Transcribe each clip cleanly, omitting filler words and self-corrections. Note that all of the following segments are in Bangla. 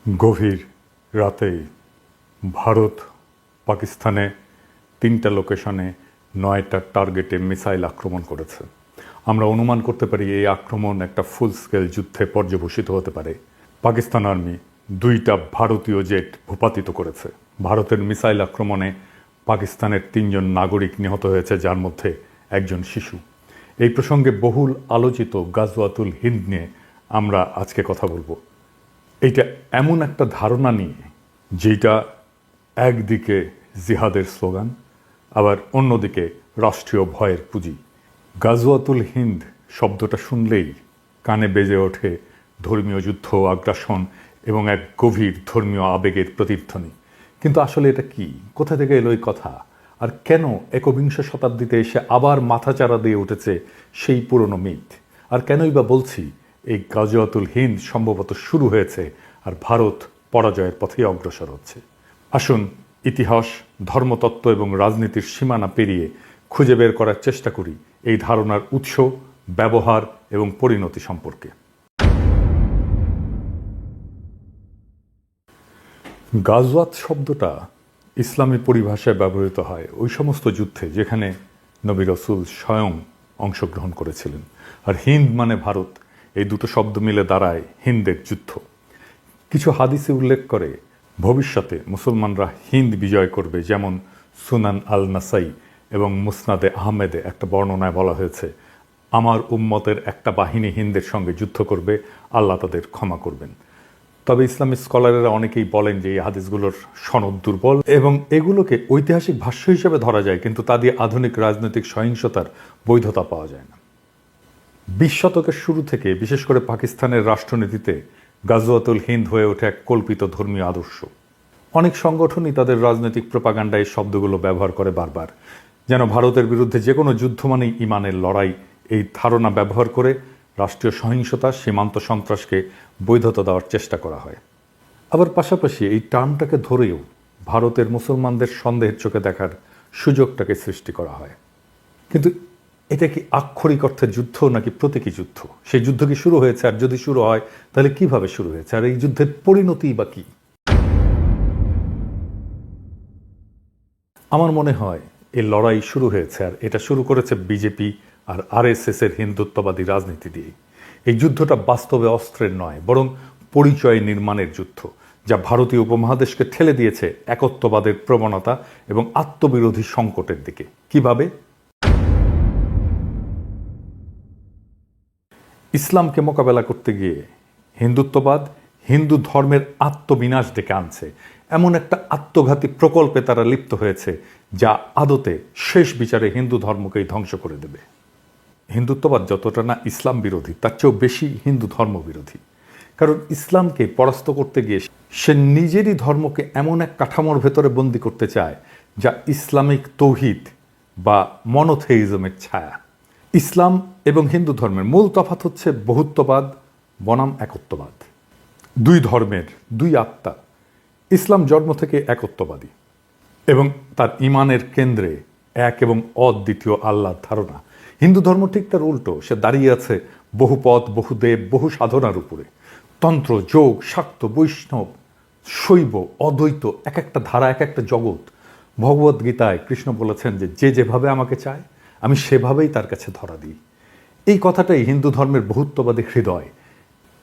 গভীর রাতে ভারত পাকিস্তানে ৩টা লোকেশনে ৯টা টার্গেটে মিসাইল আক্রমণ করেছে। আমরা অনুমান করতে পারি এই আক্রমণ একটা ফুল স্কেল যুদ্ধে পর্যবসিত হতে পারে। পাকিস্তান আর্মি ২টা ভারতীয় জেট ভূপাতিত করেছে। ভারতের মিসাইল আক্রমণে পাকিস্তানের ৩জন নাগরিক নিহত হয়েছে, যার মধ্যে একজন শিশু। এই প্রসঙ্গে বহুল আলোচিত গাজওয়াতুল হিন্দ নিয়ে আমরা আজকে কথা বলবো। এইটা এমন একটা ধারণা নিয়ে যেটা একদিকে জিহাদের স্লোগান, আবার অন্যদিকে রাষ্ট্রীয় ভয়ের পুঁজি। গাজওয়াতুল হিন্দ শব্দটা শুনলেই কানে বেজে ওঠে ধর্মীয় যুদ্ধ, আগ্রাসন এবং এক গভীর ধর্মীয় আবেগের প্রতিধ্বনি। কিন্তু আসলে এটা কি? কোথা থেকে এলো এই কথা? আর কেন একবিংশ শতাব্দীতে এসে আবার মাথাচাড়া দিয়ে উঠেছে সেই পুরনো মিথ? আর কেনই বা বলছি এই গাজওয়াতুল হিন্দ সম্ভবত শুরু হয়েছে আর ভারত পরাজয়ের পথে অগ্রসর হচ্ছে? আসুন ইতিহাস, ধর্মতত্ত্ব এবং রাজনীতির সীমানা পেরিয়ে খুঁজে বের করার চেষ্টা করি এই ধারণার উৎস, ব্যবহার এবং পরিণতি সম্পর্কে। গাজওয়াত শব্দটা ইসলামী পরিভাষায় ব্যবহৃত হয় ওই সমস্ত যুদ্ধে যেখানে নবী রাসূল স্বয়ং অংশগ্রহণ করেছিলেন। আর হিন্দ মানে ভারত, এই দুটো শব্দ মিলে দাঁড়ায় হিন্দের যুদ্ধ। কিছু হাদিসে উল্লেখ করে ভবিষ্যতে মুসলমানরা হিন্দ বিজয় করবে, যেমন সুনান আল নাসাই এবং মুসনাদে আহমেদে একটা বর্ণনায় বলা হয়েছে, আমার উম্মতের একটা বাহিনী হিন্দের সঙ্গে যুদ্ধ করবে, আল্লাহ তাদের ক্ষমা করবেন। তবে ইসলামী স্কলারেরা অনেকেই বলেন যে এই হাদিসগুলোর সনদ দুর্বল এবং এগুলোকে ঐতিহাসিক ভাষ্য হিসেবে ধরা যায়, কিন্তু তা দিয়ে আধুনিক রাজনৈতিক সহিংসতার বৈধতা পাওয়া যায় না। ২০ শতকের শুরু থেকে বিশেষ করে পাকিস্তানের রাষ্ট্রনীতিতে গাজওয়াতুল হিন্দ হয়ে ওঠে এক কল্পিত ধর্মীয় আদর্শ। অনেক সংগঠনই তাদের রাজনৈতিক প্রোপাগান্ডায় এই শব্দগুলো ব্যবহার করে বারবার, যেন ভারতের বিরুদ্ধে যে কোনো যুদ্ধ মানেই ইমানের লড়াই। এই ধারণা ব্যবহার করে রাষ্ট্রীয় সহিংসতা, সীমান্ত সন্ত্রাসকে বৈধতা দেওয়ার চেষ্টা করা হয়। আবার পাশাপাশি এই টার্মটাকে ধরেও ভারতের মুসলমানদের সন্দেহের চোখে দেখার সুযোগটাকে সৃষ্টি করা হয়। কিন্তু এটা কি আক্ষরিক অর্থে যুদ্ধ নাকি প্রতীকী যুদ্ধ? সেই যুদ্ধ কি শুরু হয়েছে? আর যদি শুরু হয় তাহলে কিভাবে শুরু হয়েছে? আর এই যুদ্ধের পরিণতি বা কি? আমার মনে হয় এই লড়াই শুরু হয়েছে, আর এটা শুরু করেছে বিজেপি আর আরএসএস এর হিন্দুত্ববাদী রাজনীতি দিয়ে। এই যুদ্ধটা বাস্তবে অস্ত্রের নয়, বরং পরিচয় নির্মাণের যুদ্ধ, যা ভারতীয় উপমহাদেশকে ঠেলে দিয়েছে একত্ববাদের প্রবণতা এবং আত্মবিরোধী সংকটের দিকে। কিভাবে? ইসলামকে মোকাবেলা করতে গিয়ে হিন্দুত্ববাদ হিন্দু ধর্মের আত্মবিনাশ ডেকে আনছে, এমন একটা আত্মঘাতী প্রকল্পে তারা লিপ্ত হয়েছে যা আদতে শেষ বিচারে হিন্দু ধর্মকেই ধ্বংস করে দেবে। হিন্দুত্ববাদ যতটা না ইসলাম বিরোধী, তার চেয়েও বেশি হিন্দু ধর্ম বিরোধী। কারণ ইসলামকে পরাস্ত করতে গিয়ে সে নিজেরই ধর্মকে এমন এক কাঠামোর ভেতরে বন্দী করতে চায় যা ইসলামিক তৌহিদ বা মনোথেইজমের ছায়া। ইসলাম এবং হিন্দু ধর্মের মূল তফাৎ হচ্ছে বহুত্ববাদ বনাম একত্ববাদ। দুই ধর্মের দুই আত্মা। ইসলাম জন্ম থেকে একত্ববাদী এবং তার ইমানের কেন্দ্রে এক এবং অদ্বিতীয় আল্লাহর ধারণা। হিন্দু ধর্ম ঠিক তার উল্টো, সে দাঁড়িয়ে আছে বহুপদ, বহুদেব, বহু সাধনার উপরে। তন্ত্র, যোগ, শাক্ত, বৈষ্ণব, শৈব, অদ্বৈত, এক একটা ধারা, এক একটা জগৎ। ভগবদ্গীতায় কৃষ্ণ বলেছেন যে যে যেভাবে আমাকে চায় আমি সেভাবেই তার কাছে ধরা দিই। এই কথাটাই হিন্দু ধর্মের বহুত্ববাদী হৃদয়।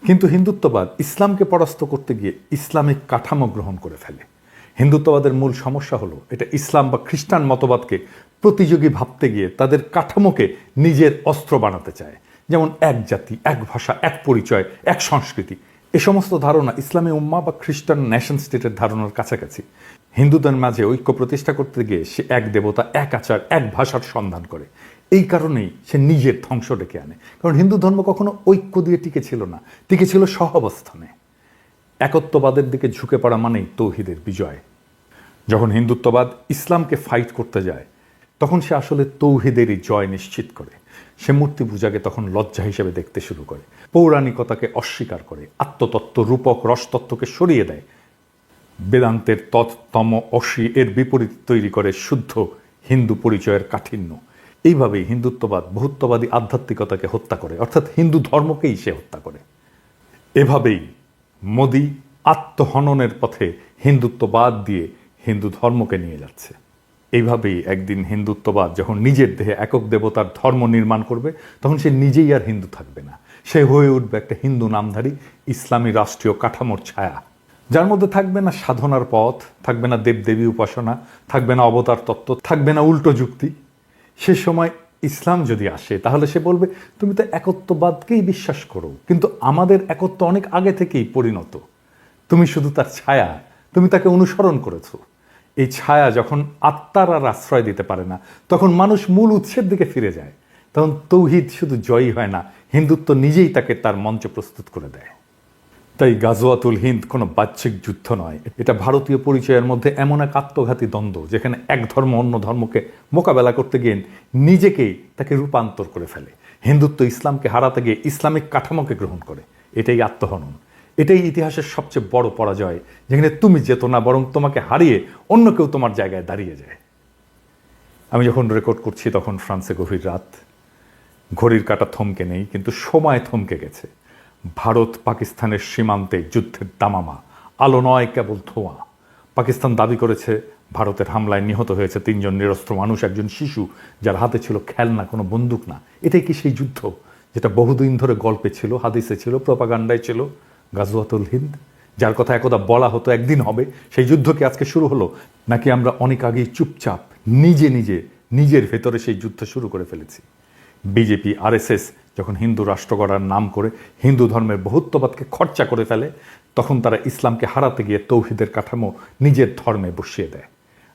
কিন্তু হিন্দুত্ববাদ ইসলামকে পরাস্ত করতে গিয়ে ইসলামিক কাঠামো গ্রহণ করে ফেলে। হিন্দুত্ববাদের মূল সমস্যা হলো এটা ইসলাম বা খ্রিস্টান মতবাদকে প্রতিযোগী ভাবতে গিয়ে তাদের কাঠামোকে নিজের অস্ত্র বানাতে চায়। যেমন এক জাতি, এক ভাষা, এক পরিচয়, এক সংস্কৃতি। এ সমস্ত ধারণা ইসলামী উম্মাহ বা খ্রিস্টান নেশন স্টেটের ধারণার কাছাকাছি। হিন্দুদের মাঝে ঐক্য প্রতিষ্ঠা করতে গিয়ে সে এক দেবতা, এক আচার, এক ভাষার সন্ধান করে। এই কারণেই সে নিজের ধ্বংস ডেকে আনে। কারণ হিন্দু ধর্ম কখনো ঐক্য দিয়ে টিকে ছিল না, টিকে ছিল সহাবস্থানে। একত্ববাদের দিকে ঝুঁকে পড়া মানেই তৌহিদের বিজয়। যখন হিন্দুত্ববাদ ইসলামকে ফাইট করতে যায় তখন সে আসলে তৌহিদেরই জয় নিশ্চিত করে। সে মূর্তি পূজাকে তখন লজ্জা হিসেবে দেখতে শুরু করে, পৌরাণিকতাকে অস্বীকার করে, আত্মতত্ত্ব, রূপক, রসতত্ত্বকে সরিয়ে দেয়। বেদান্তের তম অসি এর বিপরীত তৈরি করে শুদ্ধ হিন্দু পরিচয়ের কাঠিন্য। এইভাবেই হিন্দুত্ববাদ বহুত্ববাদী আধ্যাত্মিকতাকে হত্যা করে, অর্থাৎ হিন্দু ধর্মকেই সে হত্যা করে। এভাবেই মোদি আত্মহননের পথে হিন্দুত্ববাদ দিয়ে হিন্দু ধর্মকে নিয়ে যাচ্ছে। এইভাবেই একদিন হিন্দুত্ববাদ যখন নিজের দেহে একক দেবতার ধর্ম নির্মাণ করবে, তখন সে নিজেই আর হিন্দু থাকবে না, সে হয়ে উঠবে একটা হিন্দু নামধারী ইসলামী রাষ্ট্রীয় কাঠামোর ছায়া, যার মধ্যে থাকবে না সাধনার পথ, থাকবে না দেবদেবী উপাসনা, থাকবে না অবতার তত্ত্ব, থাকবে না উল্টো যুক্তি। সে সময় ইসলাম যদি আসে তাহলে সে বলবে, তুমি তো একত্ববাদকেই বিশ্বাস করো, কিন্তু আমাদের একত্ব অনেক আগে থেকেই পরিণত, তুমি শুধু তার ছায়া, তুমি তাকে অনুসরণ করেছো। এই ছায়া যখন আত্মার আর আশ্রয় দিতে পারে না, তখন মানুষ মূল উৎসের দিকে ফিরে যায়। তখন তৌহিদ শুধু জয়ী হয় না, হিন্দুত্ব নিজেই তাকে তার মঞ্চ প্রস্তুত করে দেয়। তাই গাজওয়াতুল হিন্দ কোনো বাহ্যিক যুদ্ধ নয়, এটা ভারতীয় পরিচয়ের মধ্যে এমন এক আত্মঘাতী দ্বন্দ্ব, যেখানে এক ধর্ম অন্য ধর্মকে মোকাবেলা করতে গিয়ে নিজেকেই তাকে রূপান্তর করে ফেলে। হিন্দুত্ব ইসলামকে হারাতে গিয়ে ইসলামিক কাঠামোকে গ্রহণ করে। এটাই আত্মহনন, এটাই ইতিহাসের সবচেয়ে বড় পরাজয়, যেখানে তুমি যেত না, বরং তোমাকে হারিয়ে অন্য কেউ তোমার জায়গায় দাঁড়িয়ে যায়। আমি যখন রেকর্ড করছি তখন ফ্রান্সে গভীর রাত, ঘড়ির কাঁটা থমকে নেই, কিন্তু সময় থমকে গেছে। ভারত পাকিস্তানের সীমান্তে যুদ্ধের দামামা, আলো নয় কেবল ধোঁয়া। পাকিস্তান দাবি করেছে ভারতের হামলায় নিহত হয়েছে 3 জন নিরস্ত্র মানুষ, একজন শিশু যার হাতে ছিল খেলনা, কোনো বন্দুক না। এটাই কি সেই যুদ্ধ যেটা বহুদিন ধরে গল্পে ছিল, হাদিসে ছিল, প্রপাগান্ডায় ছিল? গাজওয়াতুল হিন্দ, যার কথা একদা বলা হতো একদিন হবে, সেই যুদ্ধ কি আজকে শুরু হলো? নাকি আমরা অনেক আগেই চুপচাপ নিজের ভেতরে সেই যুদ্ধ শুরু করে ফেলেছি? বিজেপি আরএসএস যখন হিন্দু রাষ্ট্র গড়ার নাম করে হিন্দু ধর্মের বহুত্ববাদকে খরচা করে ফেলে, তখন তারা ইসলামকে হারাতে গিয়ে তৌহিদের কাঠামো নিজের ধর্মে বসিয়ে দেয়।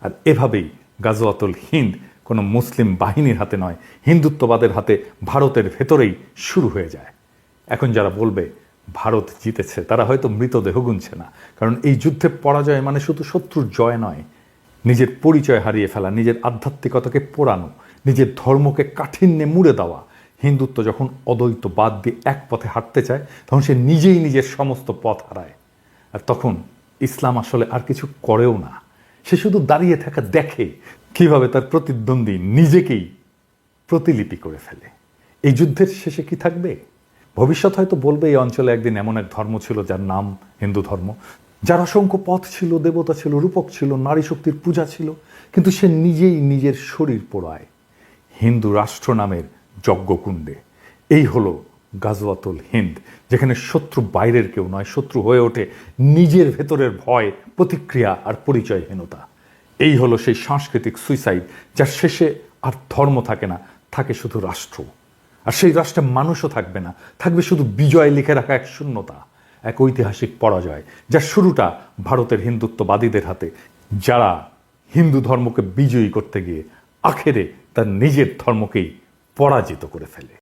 আর এভাবেই গাজওয়াতুল হিন্দ কোনো মুসলিম বাহিনীর হাতে নয়, হিন্দুত্ববাদের হাতে ভারতের ভেতরেই শুরু হয়ে যায়। এখন যারা বলবে ভারত জিতেছে, তারা হয়তো মৃতদেহ গুনছে না, কারণ এই যুদ্ধে পরাজয় মানে শুধু শত্রুর জয় নয়, নিজের পরিচয় হারিয়ে ফেলা, নিজের আধ্যাত্মিকতাকে পোড়ানো, নিজের ধর্মকে কাঠিন্যে মুড়ে দেওয়া। হিন্দুত্ব যখন অদ্বৈতবাদ দিয়ে এক পথে হাঁটতে চায়, তখন সে নিজেই নিজের সমস্ত পথ হারায়। আর তখন ইসলাম আসলে আর কিছু করেও না, সে শুধু দাঁড়িয়ে থাকা দেখে কিভাবে তার প্রতিদ্বন্দ্বী নিজেকেই প্রতিলিপি করে ফেলে। এই যুদ্ধের শেষে কি থাকবে? ভবিষ্যৎ হয়তো বলবে এই অঞ্চলে একদিন এমন এক ধর্ম ছিল যার নাম হিন্দু ধর্ম, যার অসংখ্য পথ ছিল, দেবতা ছিল, রূপক ছিল, নারী শক্তির পূজা ছিল, কিন্তু সে নিজেই নিজের শরীর পোড়ায় হিন্দু রাষ্ট্র নামের যজ্ঞকুণ্ডে। এই হলো গাজওয়াতুল হিন্দ, যেখানে শত্রু বাইরের কেউ নয়, শত্রু হয়ে ওঠে নিজের ভেতরের ভয়, প্রতিক্রিয়া আর পরিচয়হীনতা। এই হলো সেই সাংস্কৃতিক সুইসাইড, যার শেষে আর ধর্ম থাকে না, থাকে শুধু রাষ্ট্র। আর সেই রাষ্ট্রে মানুষও থাকবে না, থাকবে শুধু বিজয় লিখে রাখা এক শূন্যতা, এক ঐতিহাসিক পরাজয়, যার শুরুটা ভারতের হিন্দুত্ববাদীদের হাতে, যারা হিন্দু ধর্মকে বিজয়ী করতে গিয়ে আখেরে তার নিজের ধর্মকেই পরাজিত করে ফেলে।